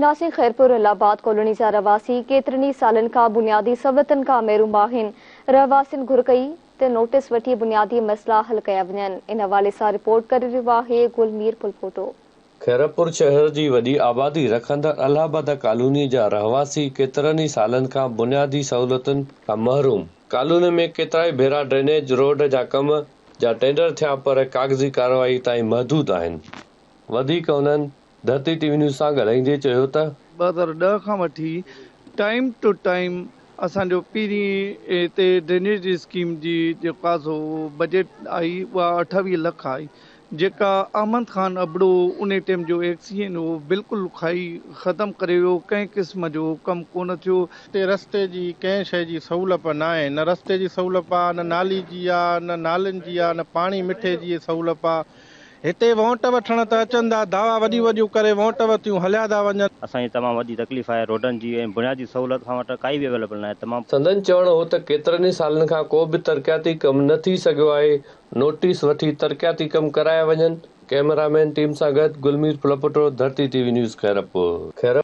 Nashik Khairpur Allahabad colony जा रवासी केतरनी सालन का बुनियादी सहूलतन का महरूम आहिनि। रहवासियुनि घुर कई ते नोटिस वठी बुनियादी मसला हल कया वञनि। इन हवाले सां रिपोर्ट करे रहियो आहे गुलमीर पुलपोटो। खैरपुर शहर जी वॾी आबादी रखंदड़ इलाहाबाद कॉलोनी जा रहवासी केतिरनि ई सालनि खां बुनियादी सहूलतुनि खां महरूम। कॉलोनी में केतिराई भेरा ड्रेनेज रोड जा कम जा टेंडर थिया पर कागज़ी कार्रवाई ताईं महदूद आहिनि। वधीक उन्हनि धरती टीवी न्यूज़ सां ॻाल्हाईंदे चयो त 2010 खां वठी टाइम टू टाइम असांजो पहिरीं हिते ड्रेनेज स्कीम जी जेका सो बजट आई उहा 28 लख आई, जेका अहमद खान अबड़ो उन टाइम जो एक्सीडेंट हो बिल्कुलु खाई ख़तमु करे वियो। कंहिं क़िस्म जो कमु कोन थियो। हिते रस्ते जी कंहिं शइ जी सहूलियत न आहे, न रस्ते जी सहूलियत आहे, न नाली जी आहे, न नालियुनि जी आहे, न पाणी मिठे जी सहूलियत आहे। हिते वोट वठण त अचनि था, दावा वॾियूं वॾियूं करे वोट वरितियूं हलिया था वञनि। असांजी तमामु वॾी तकलीफ़ आहे रोडनि जी ऐं बुनियादी सहूलियत खां वठी काई बि अवेलेबल न आहे। तमामु संदन चवणु हो त केतिरनि ई सालनि खां को बि तरक़ियाती कमु न थी सघियो आहे। नोटिस वठी तरक़ियाती कमु कराया वञनि। कैमरामैन टीम सां गॾु गुलमीर पुलपोटो, धरती टीवी न्यूज़ खैरपुर।